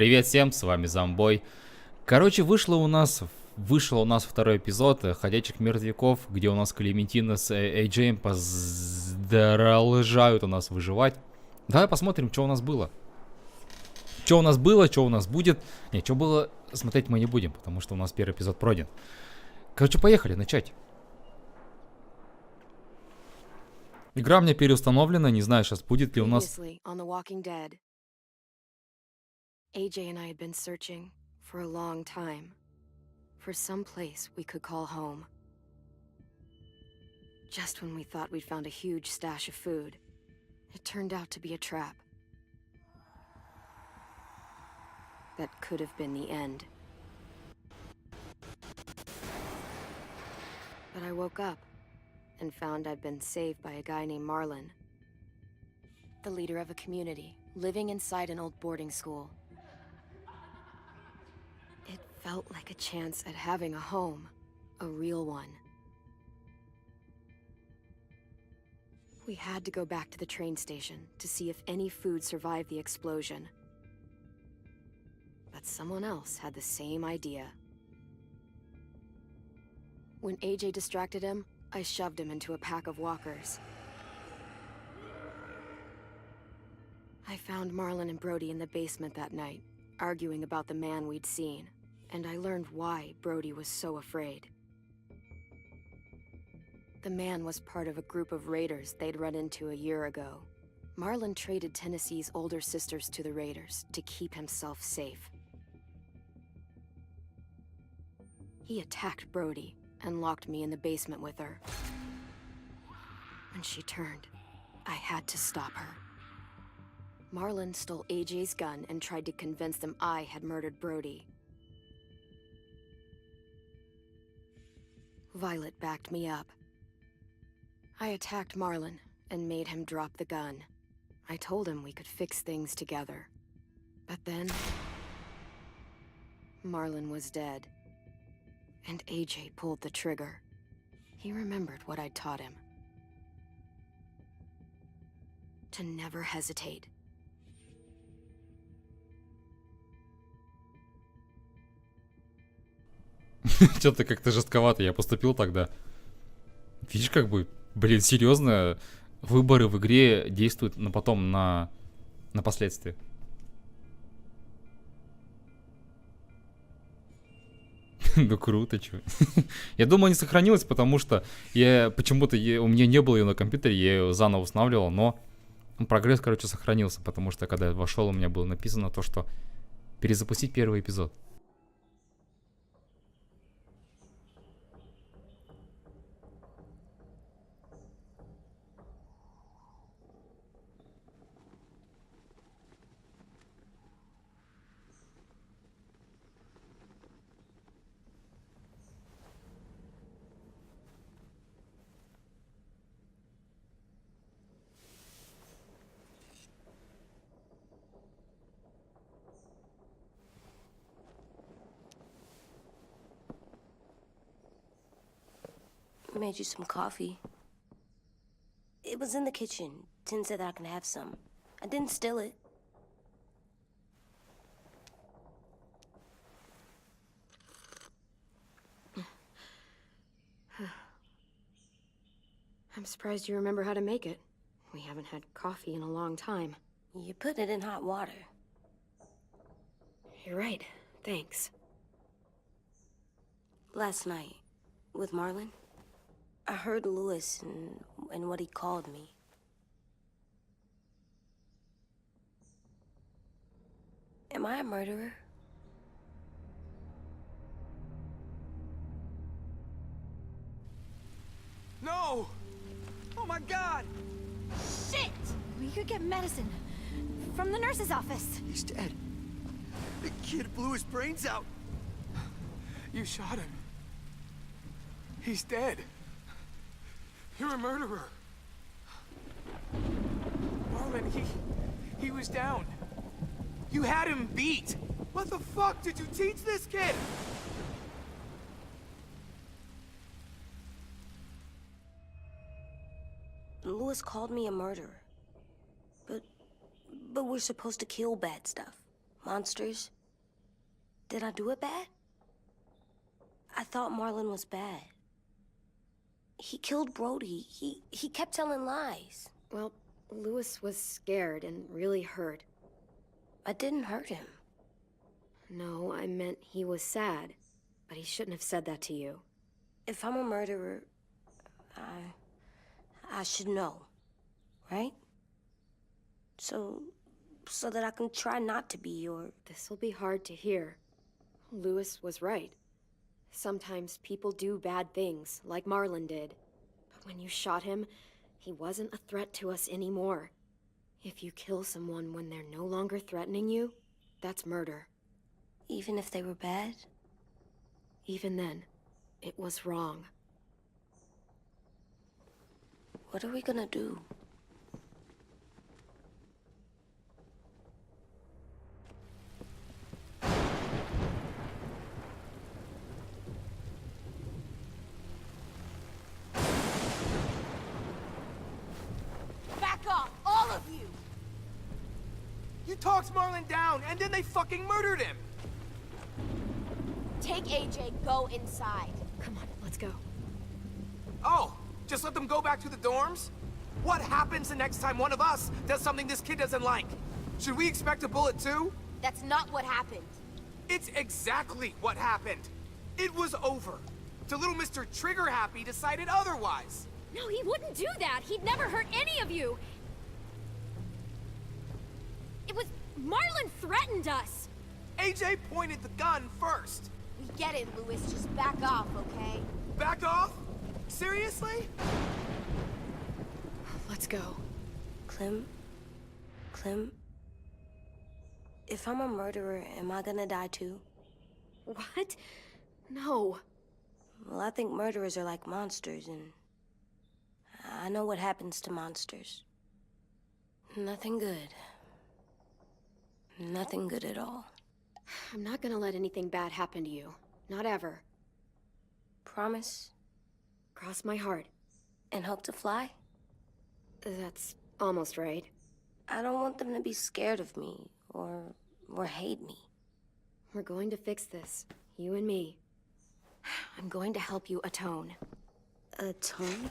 Привет всем, с вами ZamBoi. Короче, вышел у нас второй эпизод «Ходячих мертвяков», где у нас Клементина с Эйджеем продолжают у нас выживать. Давай посмотрим, что у нас было. Что у нас будет. Не, что было, смотреть мы не будем, потому что у нас первый эпизод пройден. Короче, поехали, начать. Игра у меня переустановлена, не знаю, сейчас будет ли у нас... AJ and I had been searching for a long time for some place we could call home. Just when we thought we'd found a huge stash of food, it turned out to be a trap. That could have been the end. But I woke up and found I'd been saved by a guy named Marlon, the leader of a community living inside an old boarding school. It felt like a chance at having a home, a real one. We had to go back to the train station to see if any food survived the explosion. But someone else had the same idea. When AJ distracted him, I shoved him into a pack of walkers. I found Marlon and Brody in the basement that night, arguing about the man we'd seen. And I learned why Brody was so afraid. The man was part of a group of raiders they'd run into a year ago. Marlon traded Tennessee's older sisters to the raiders to keep himself safe. He attacked Brody and locked me in the basement with her. When she turned, I had to stop her. Marlon stole AJ's gun and tried to convince them I had murdered Brody. Violet backed me up. I attacked Marlon and made him drop the gun. I told him we could fix things together. But then... Marlon was dead. And AJ pulled the trigger. He remembered what I'd taught him. To never hesitate. Что-то как-то жестковато я поступил тогда. Видишь, как бы, блин, серьезно, выборы в игре действуют потом на последствия. Ну круто, чё. Я думаю, не сохранилась, потому что я почему-то у меня не было ее на компьютере, я ее заново устанавливал, но прогресс, короче, сохранился, потому что когда я вошел, у меня было написано то, что перезапустить первый эпизод. Made you some coffee. It was in the kitchen. Tin said that I can have some. I didn't steal it. I'm surprised you remember how to make it. We haven't had coffee in a long time. You put it in hot water. You're right. Thanks. Last night, with Marlon, I heard Lewis and what he called me. Am I a murderer? No! Oh my God! Shit! We could get medicine from the nurse's office. He's dead. The kid blew his brains out. You shot him. He's dead. You're a murderer. Marlon, he was down. You had him beat. What the fuck did you teach this kid? Lewis called me a murderer. But we're supposed to kill bad stuff. Monsters? Did I do it bad? I thought Marlon was bad. He killed Brody. He kept telling lies. Well, Lewis was scared and really hurt. I didn't hurt him. No, I meant he was sad. But he shouldn't have said that to you. If I'm a murderer, I should know, right? So that I can try not to be, or... This'll be hard to hear. Lewis was right. Sometimes people do bad things, like Marlon did. But when you shot him, he wasn't a threat to us anymore. If you kill someone when they're no longer threatening you, that's murder. Even if they were bad? Even then, it was wrong. What are we gonna do? Back off, all of you! You talked Marlon down, and then they fucking murdered him! Take AJ, go inside. Come on, let's go. Oh, just let them go back to the dorms? What happens the next time one of us does something this kid doesn't like? Should we expect a bullet too? That's not what happened. It's exactly what happened. It was over. The little Mr. Trigger Happy decided otherwise. No, he wouldn't do that. He'd never hurt any of you. It was... Marlon threatened us. AJ pointed the gun first. We get it, Lewis. Just back off, okay? Back off? Seriously? Let's go. Clem? If I'm a murderer, am I gonna die too? What? No. Well, I think murderers are like monsters, and I know what happens to monsters. Nothing good. Nothing good at all. I'm not gonna let anything bad happen to you. Not ever. Promise? Cross my heart. And hope to fly? That's almost right. I don't want them to be scared of me, or hate me. We're going to fix this. You and me. I'm going to help you atone. Atone?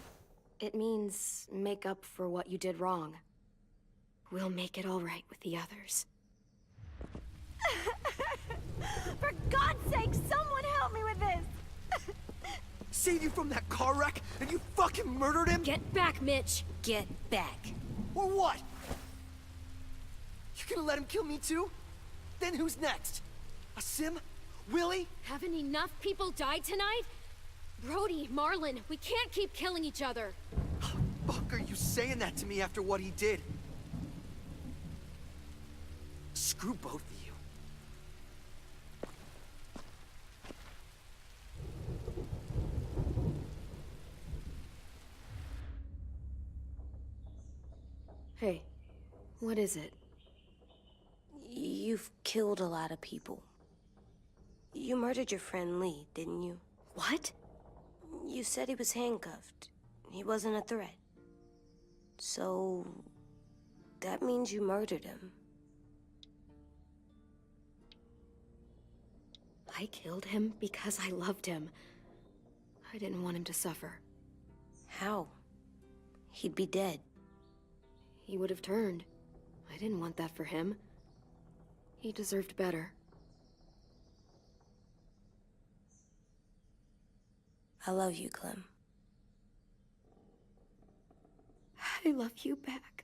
It means make up for what you did wrong. We'll make it all right with the others. For God's sake, someone help me with this! Save you from that car wreck, and you fucking murdered him? Get back, Mitch! Get back. Or what? You gonna let him kill me too? Then who's next? A Sim? Willie? Haven't enough people died tonight? Brody, Marlon, we can't keep killing each other. Fuck, are you saying that to me after what he did? Screw both of you. Hey, what is it? You've killed a lot of people. You murdered your friend Lee, didn't you? What? You said he was handcuffed. He wasn't a threat. So... that means you murdered him. I killed him because I loved him. I didn't want him to suffer. How? He'd be dead. He would have turned. I didn't want that for him. He deserved better. I love you, Clem. I love you back.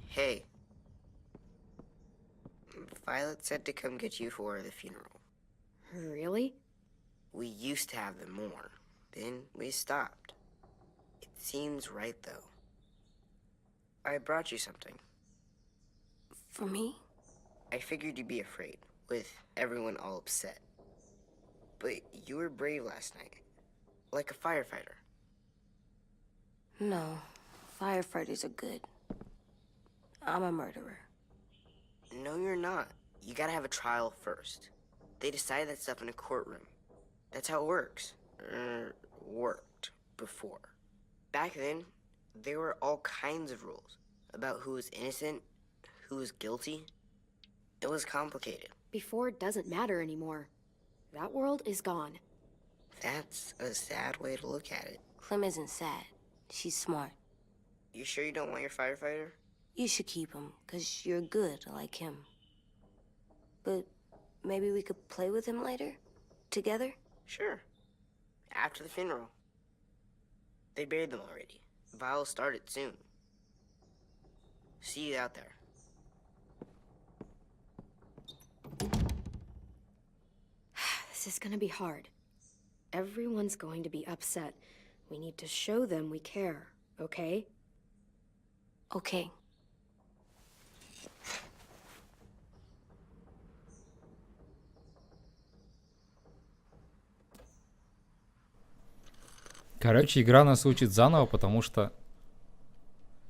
Hey. Violet said to come get you for the funeral. Really? We used to have them more. Then we stopped. It seems right, though. I brought you something. For me? I figured you'd be afraid, with everyone all upset. But you were brave last night. Like a firefighter. No. Firefighters are good. I'm a murderer. No, you're not. You gotta have a trial first. They decide that stuff in a courtroom. That's how it works. Worked before. Back then, there were all kinds of rules about who was innocent, who was guilty. It was complicated. Before doesn't matter anymore. That world is gone. That's a sad way to look at it. Clem isn't sad. She's smart. You sure you don't want your firefighter? You should keep him, 'cause you're good like him. But maybe we could play with him later? Together? Sure. After the funeral. They buried them already. Vile'll start it soon. See you out there. This is gonna be hard. Everyone's going to be upset. We need to show them we care, okay? Okay. Короче, игра нас учит заново, потому что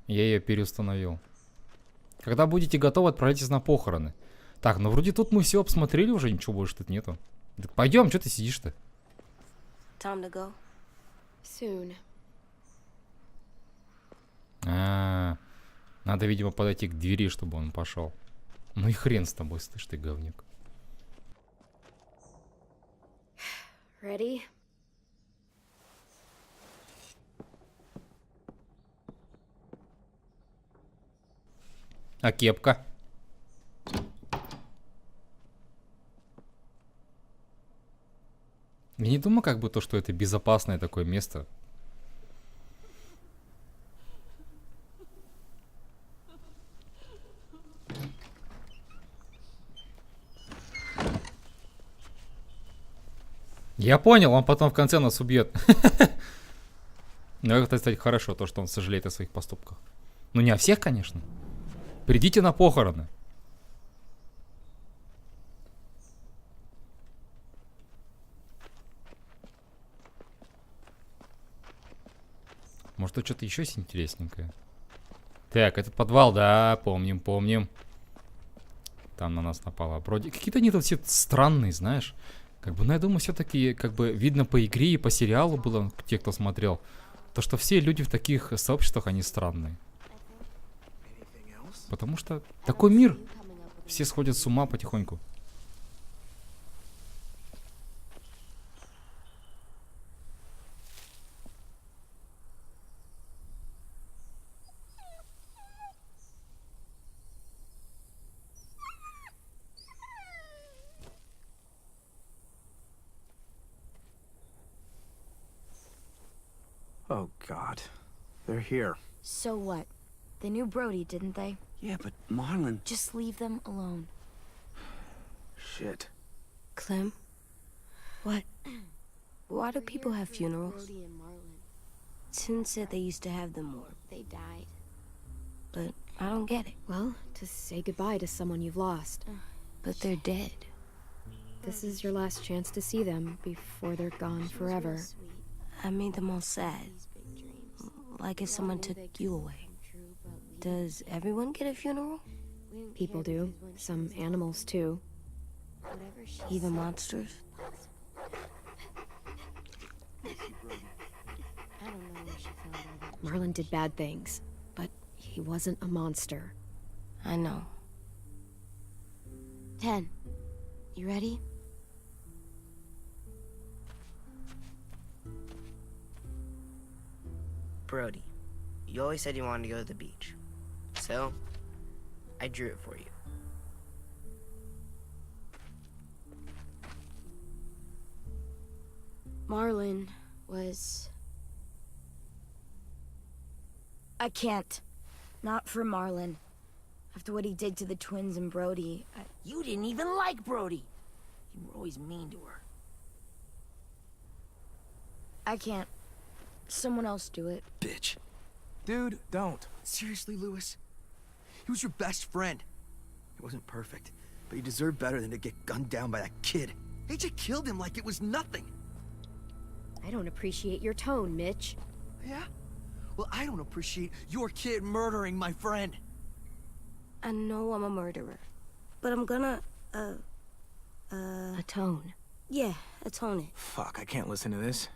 я ее переустановил. Когда будете готовы, отправляйтесь на похороны. Так, ну вроде тут мы все обсмотрели уже, ничего больше тут нету. Так пойдем, что ты сидишь-то? Time to go. Soon. Надо, видимо, подойти к двери, чтобы он пошел. Ну и хрен с тобой, слышь ты, говнюк. Ready? А кепка? Я не думаю, как бы то, что это безопасное такое место. Я понял, он потом в конце нас убьет. Но это, кстати, хорошо, то, что он сожалеет о своих поступках. Ну, не о всех, конечно. Придите на похороны. Может, тут что-то еще есть интересненькое? Так, этот подвал, да, помним. Там на нас напало Броди. Какие-то они тут все странные, знаешь. Как бы, ну, я думаю, все-таки, как бы, видно по игре и по сериалу было, те, кто смотрел, то, что все люди в таких сообществах, они странные. Потому что такой мир. Все сходят с ума потихоньку. Oh, God. They're here. So what? They knew Brody, didn't they? Yeah, but Marlon... Just leave them alone. Shit. Clem? What? Why do people have funerals? Brody and Marlon. Tin said they used to have them more, They died. but I don't get it. Well, to say goodbye to someone you've lost. But they're dead. This is your last chance to see them before they're gone forever. I made them all sad. Like if someone took you away. Does everyone get a funeral? People do. Some animals, too. Even monsters? Marlon did bad things, but he wasn't a monster. I know. 10. You ready? Brody, you always said you wanted to go to the beach. So, I drew it for you. Marlon was... I can't. Not for Marlon. After what he did to the twins and Brody, You didn't even like Brody. You were always mean to her. I can't. Someone else do it. Bitch. Dude, don't. Seriously, Lewis? He was your best friend. He wasn't perfect, but he deserved better than to get gunned down by that kid. AJ killed him like it was nothing. I don't appreciate your tone, Mitch. Yeah? Well, I don't appreciate your kid murdering my friend. I know I'm a murderer. But I'm gonna Atone. Yeah, atone it. Fuck, I can't listen to this.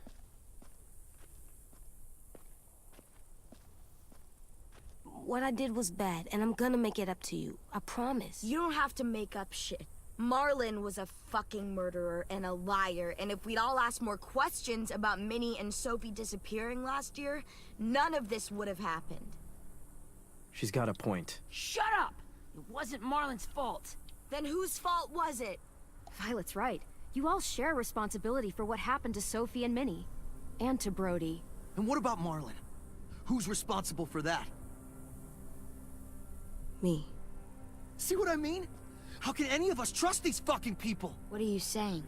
What I did was bad, and I'm gonna make it up to you. I promise. You don't have to make up shit. Marlon was a fucking murderer and a liar, and if we'd all asked more questions about Minnie and Sophie disappearing last year, none of this would have happened. She's got a point. Shut up! It wasn't Marlon's fault. Then whose fault was it? Violet's right. You all share responsibility for what happened to Sophie and Minnie. And to Brody. And what about Marlon? Who's responsible for that? Me. See what I mean? How can any of us trust these fucking people? What are you saying?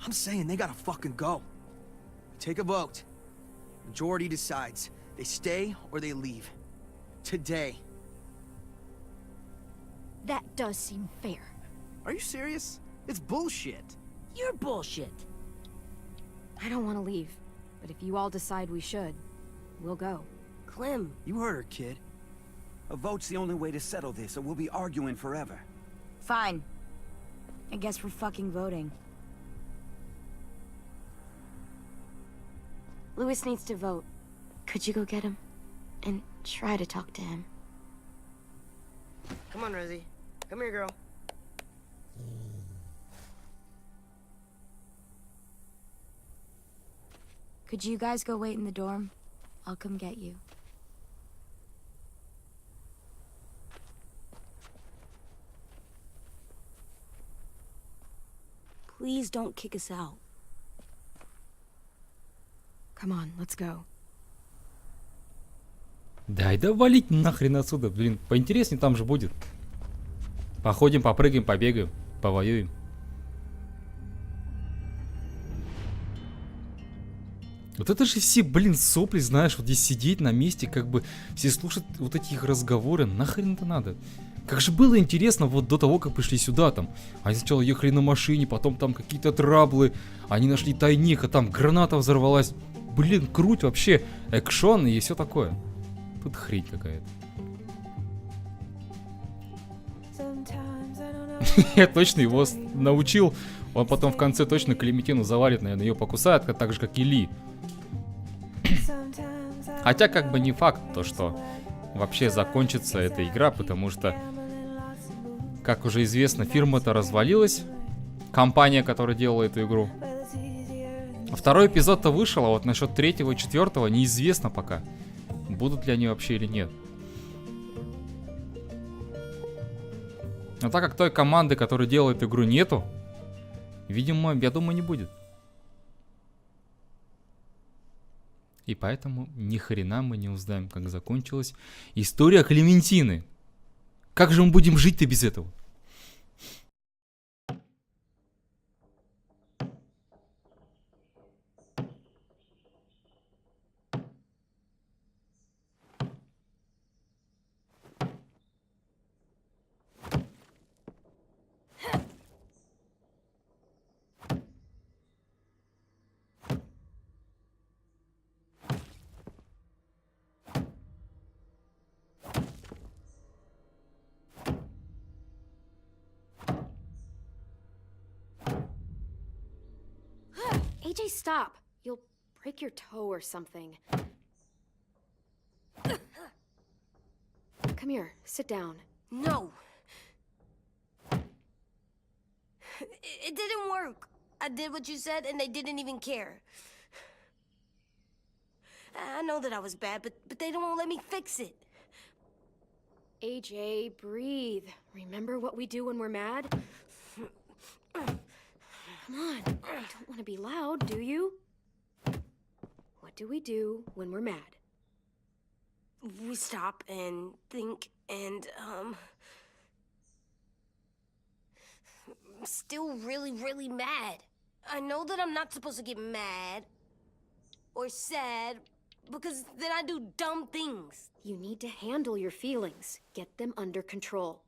I'm saying they gotta fucking go. Take a vote. Majority decides. They stay or they leave. Today. That does seem fair. Are you serious? It's bullshit. You're bullshit. I don't want to leave. But if you all decide we should, we'll go. Clem. You heard her, kid. A vote's the only way to settle this, or we'll be arguing forever. Fine. I guess we're fucking voting. Louis needs to vote. Could you go get him? And try to talk to him. Come on, Rosie. Come here, girl. Could you guys go wait in the dorm? I'll come get you. Please don't kick us out. Come on, let's go. Дай да валить нахрен отсюда, блин, поинтереснее там же будет. Походим, попрыгаем, побегаем, повоюем. Вот это же все, блин, сопли, знаешь, вот здесь сидеть на месте, как бы все слушать вот эти их разговоры, нахрен это надо? Как же было интересно вот до того, как пришли сюда там. Они сначала ехали на машине, потом там какие-то траблы, они нашли тайник, а там граната взорвалась. Блин, круть вообще, экшон и все такое. Тут хрень какая-то. Я точно его научил. Он потом в конце точно Клементину завалит, наверное, ее покусает, так же, как и Ли. Хотя, как бы не факт, то что вообще закончится эта игра, потому что, как уже известно, фирма-то развалилась. Компания, которая делала эту игру. Второй эпизод-то вышел, а вот насчет третьего и четвертого неизвестно пока. Будут ли они вообще или нет. Но так как той команды, которая делает игру, нету, видимо, я думаю, не будет. И поэтому ни хрена мы не узнаем, как закончилась история Клементины. Как же мы будем жить-то без этого? AJ, stop. You'll break your toe or something. Come here, sit down. No. It didn't work. I did what you said, and they didn't even care. I know that I was bad, but they don't let me fix it. AJ, breathe. Remember what we do when we're mad? Come on, you don't want to be loud, do you? What do we do when we're mad? We stop and think and, I'm still really, really mad. I know that I'm not supposed to get mad or sad because then I do dumb things. You need to handle your feelings. Get them under control.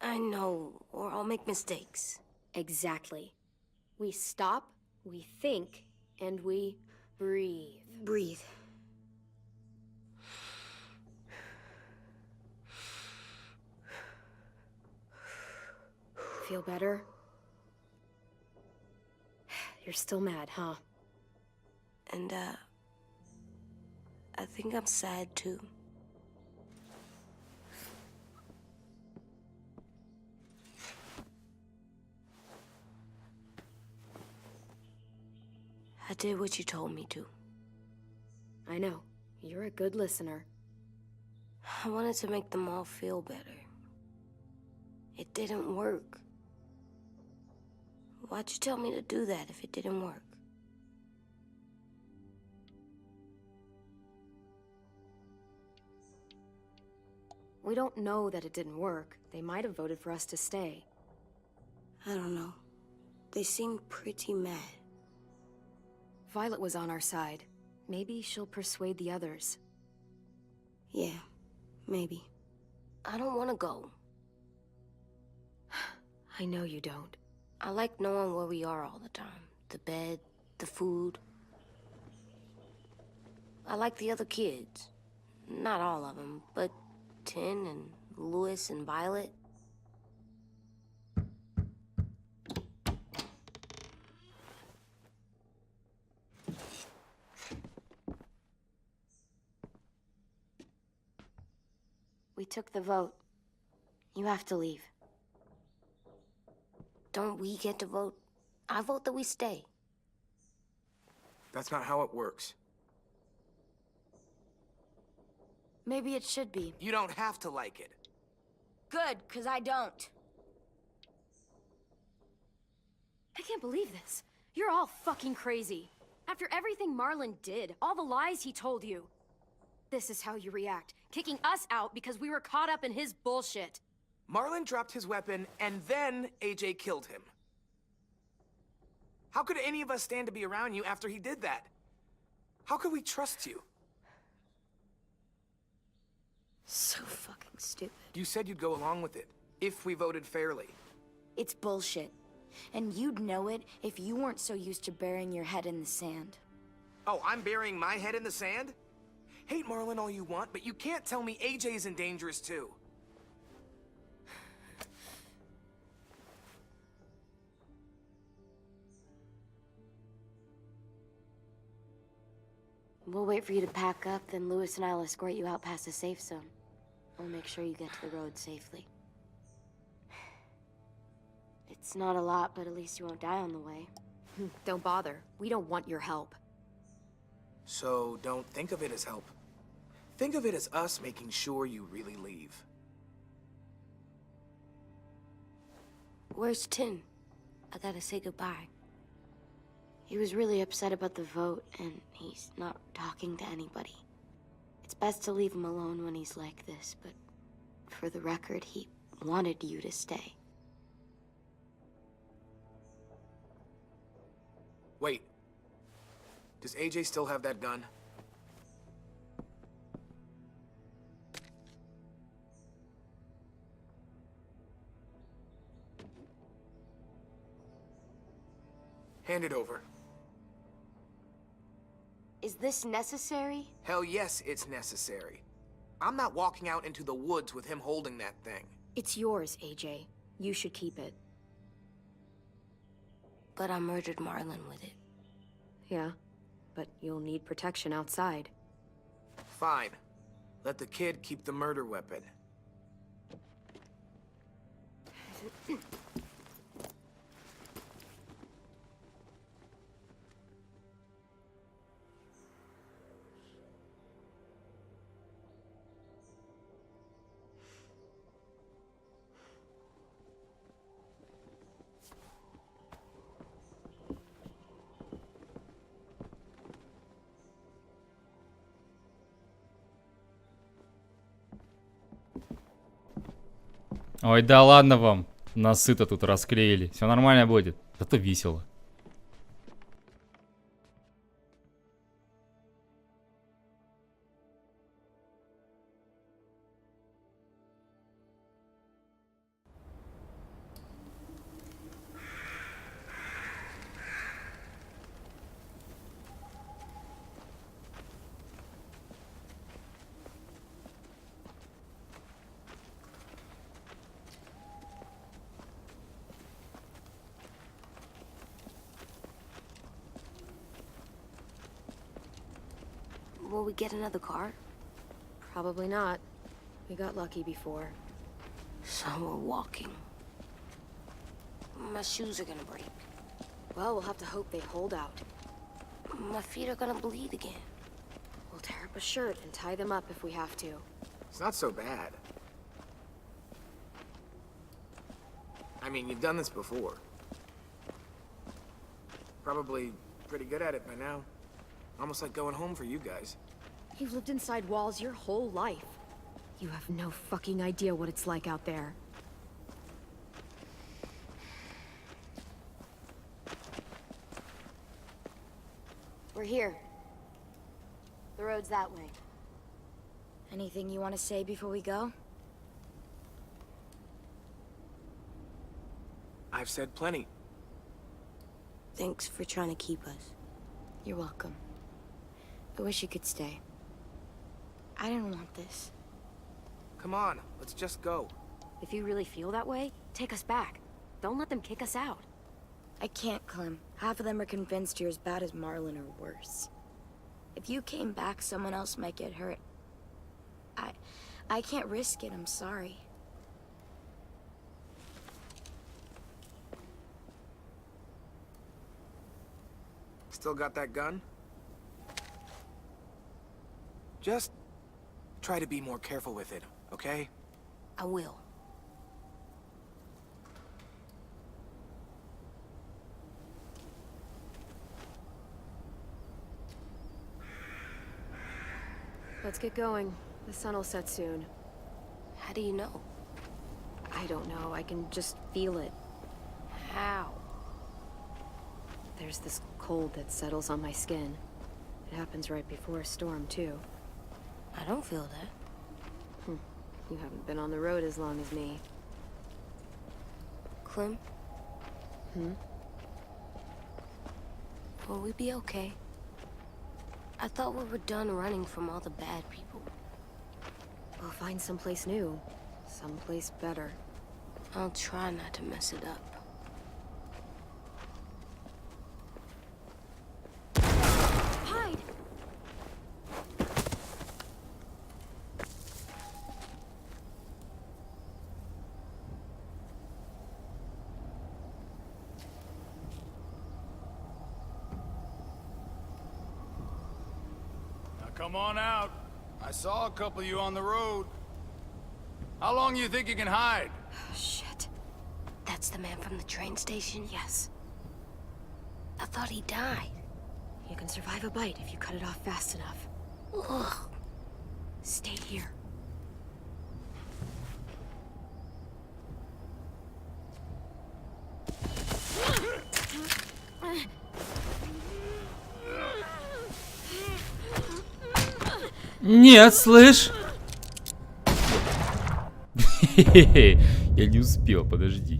I know, or I'll make mistakes. Exactly. We stop, we think, and we breathe. Breathe. Feel better? You're still mad, huh? And, I think I'm sad too. I did what you told me to. I know. You're a good listener. I wanted to make them all feel better. It didn't work. Why'd you tell me to do that if it didn't work? We don't know that it didn't work. They might have voted for us to stay. I don't know. They seemed pretty mad. Violet was on our side. Maybe she'll persuade the others. Yeah, maybe. I don't want to go. I know you don't. I like knowing where we are all the time. The bed, the food. I like the other kids. Not all of them, but Tin and Louis and Violet. We took the vote. You have to leave. Don't we get to vote? I vote that we stay. That's not how it works. Maybe it should be. You don't have to like it. Good, 'cause I don't. I can't believe this. You're all fucking crazy. After everything Marlon did, all the lies he told you. This is how you react, kicking us out because we were caught up in his bullshit. Marlon dropped his weapon, and then AJ killed him. How could any of us stand to be around you after he did that? How could we trust you? So fucking stupid. You said you'd go along with it, if we voted fairly. It's bullshit. And you'd know it if you weren't so used to burying your head in the sand. Oh, I'm burying my head in the sand? Hate Marlon all you want, but you can't tell me AJ isn't dangerous too. We'll wait for you to pack up, then Louis and I'll escort you out past the safe zone. We'll make sure you get to the road safely. It's not a lot, but at least you won't die on the way. Don't bother. We don't want your help. So don't think of it as help. Think of it as us making sure you really leave. Where's Tin? I gotta say goodbye. He was really upset about the vote, and he's not talking to anybody. It's best to leave him alone when he's like this, but for the record, he wanted you to stay. Wait. Does AJ still have that gun? Hand it over. Is this necessary? Hell yes, it's necessary. I'm not walking out into the woods with him holding that thing. It's yours, AJ. You should keep it. But I murdered Marlon with it. Yeah, but you'll need protection outside. Fine. Let the kid keep the murder weapon. Ой, да ладно вам. Насыто тут расклеили. Все нормально будет. Зато весело. Will we get another car? Probably not. We got lucky before. So we're walking. My shoes are gonna break. Well, we'll have to hope they hold out. My feet are gonna bleed again. We'll tear up a shirt and tie them up if we have to. It's not so bad. I mean, you've done this before. Probably pretty good at it by now. Almost like going home for you guys. You've lived inside walls your whole life. You have no fucking idea what it's like out there. We're here. The road's that way. Anything you want to say before we go? I've said plenty. Thanks for trying to keep us. You're welcome. I wish you could stay. I didn't want this. Come on, let's just go. If you really feel that way, take us back. Don't let them kick us out. I can't, Clem. Half of them are convinced you're as bad as Marlon or worse. If you came back, someone else might get hurt. I can't risk it, I'm sorry. Still got that gun? Just try to be more careful with it, okay? I will. Let's get going. The sun will set soon. How do you know? I don't know. I can just feel it. How? There's this cold that settles on my skin. It happens right before a storm, too. I don't feel that. You haven't been on the road as long as me. Clem? Will we be okay? I thought we were done running from all the bad people. We'll find someplace new. Someplace better. I'll try not to mess it up. Hide! Come on out. I saw a couple of you on the road. How long you think you can hide? Shit. That's the man from the train station? Yes. I thought he died. You can survive a bite if you cut it off fast enough. Ugh. Stay here. Нет, слышь! Я не успел, подожди.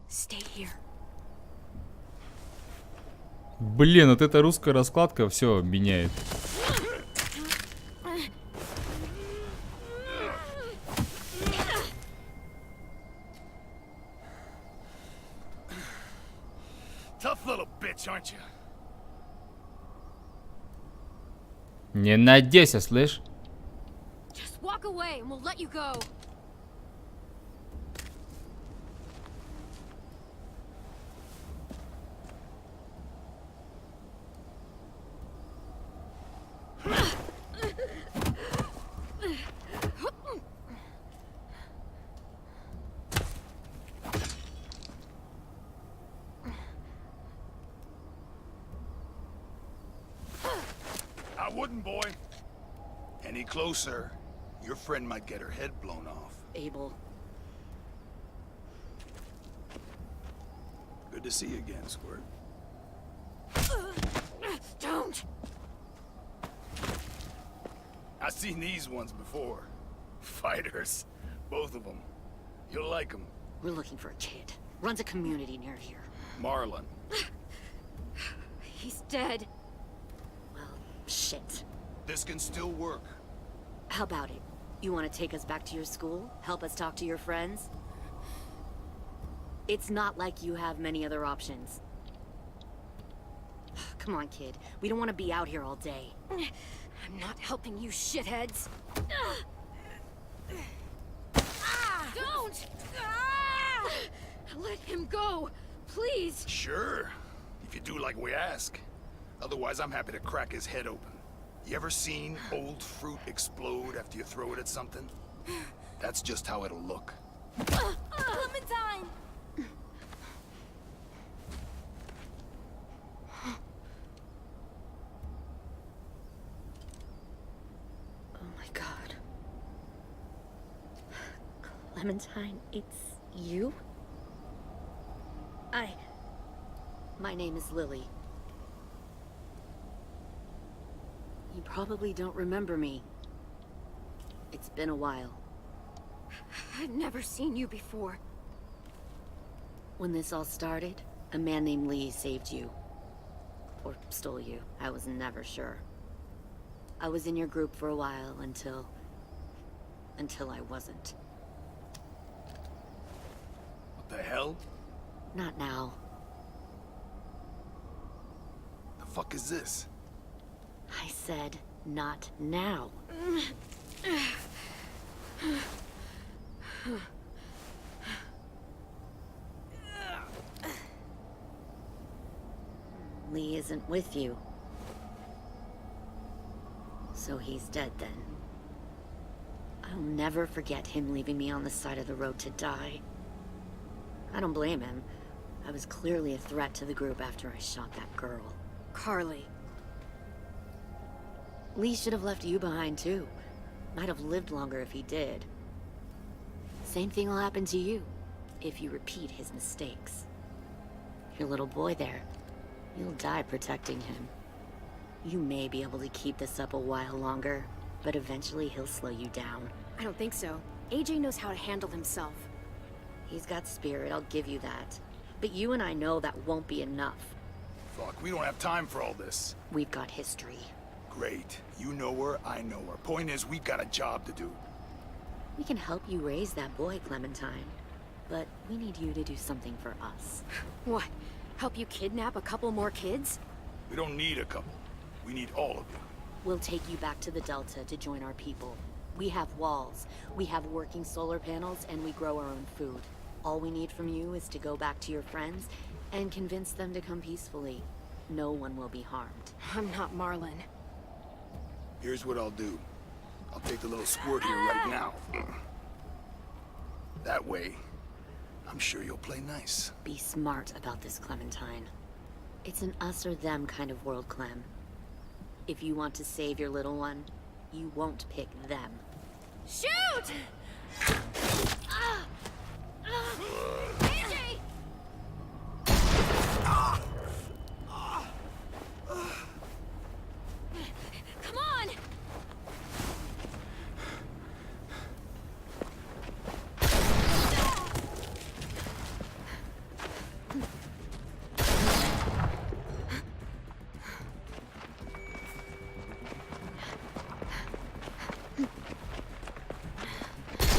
Stay here. Блин, вот эта русская раскладка все меняет. Tough little bitch, aren't you? Не надейся, слышь? Just walk away and we'll let you go. I wouldn't, boy. Any closer, your friend might get her head blown off. Abel. Good to see you again, Squirt. Don't! I've seen these ones before. Fighters. Both of them. You'll like them. We're looking for a kid. Runs a community near here. Marlon. He's dead. Well, shit. This can still work. How about it? You want to take us back to your school? Help us talk to your friends? It's not like you have many other options. Come on, kid. We don't want to be out here all day. I'm not helping you shitheads. Don't! Let him go, please. Sure, if you do like we ask. Otherwise, I'm happy to crack his head open. You ever seen old fruit explode after you throw it at something? That's just how it'll look. Clementine! Oh my god. Clementine, it's you? My name is Lily. You probably don't remember me. It's been a while. I've never seen you before. When this all started, a man named Lee saved you. Or stole you. I was never sure. I was in your group for a while until I wasn't. What the hell? Not now. The fuck is this? I said, not now. Lee isn't with you. So he's dead then. I'll never forget him leaving me on the side of the road to die. I don't blame him. I was clearly a threat to the group after I shot that girl. Carly. Lee should have left you behind too. Might have lived longer if he did. Same thing will happen to you, if you repeat his mistakes. Your little boy there, you'll die protecting him. You may be able to keep this up a while longer, but eventually he'll slow you down. I don't think so. AJ knows how to handle himself. He's got spirit, I'll give you that. But you and I know that won't be enough. Fuck, we don't have time for all this. We've got history. Great. You know her, I know her. Point is, we've got a job to do. We can help you raise that boy, Clementine. But we need you to do something for us. What? Help you kidnap a couple more kids? We don't need a couple. We need all of you. We'll take you back to the Delta to join our people. We have walls, we have working solar panels, and we grow our own food. All we need from you is to go back to your friends and convince them to come peacefully. No one will be harmed. I'm not Marlon. Here's what I'll do. I'll take the little squirt here right now. That way, I'm sure you'll play nice. Be smart about this, Clementine. It's an us or them kind of world, Clem. If you want to save your little one, you won't pick them. Shoot! AJ! Come on!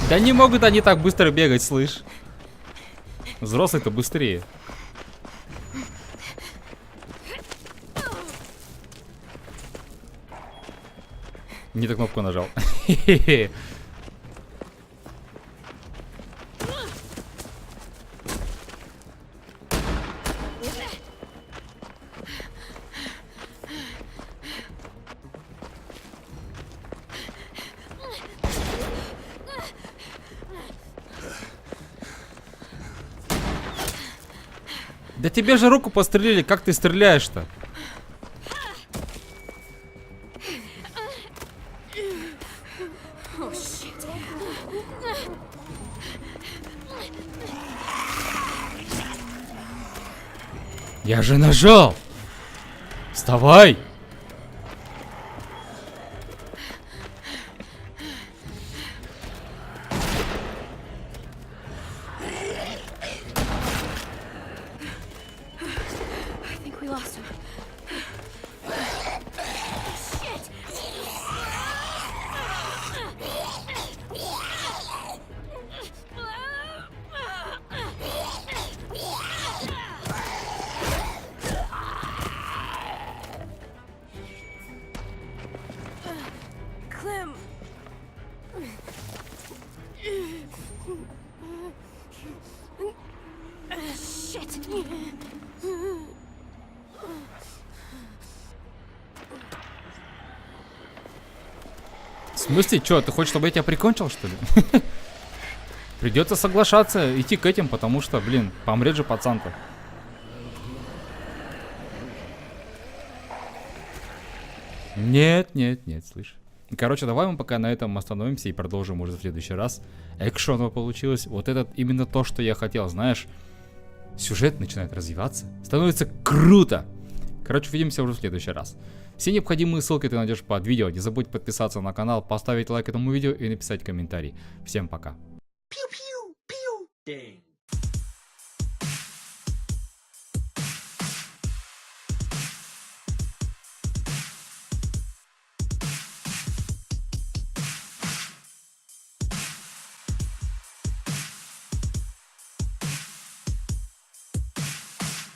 Да не могут они так быстро бегать, слышь. Взрослые-то быстрее. Не ту кнопку нажал. Да тебе же руку пострелили, как ты стреляешь-то? Я же нажал! Вставай! him! Shit! В смысле, чё, ты хочешь, чтобы я тебя прикончил, что ли? Придется соглашаться, идти к этим, потому что, блин, помрет же пацан-то. Нет, нет, нет, слышь. Короче, давай мы пока на этом остановимся и продолжим уже в следующий раз. Экшоново получилось. Вот это именно то, что я хотел, знаешь. Сюжет начинает развиваться. Становится круто. Короче, увидимся уже в следующий раз. Все необходимые ссылки ты найдешь под видео. Не забудь подписаться на канал, поставить лайк этому видео и написать комментарий. Всем пока. Pew pew pew. Dang.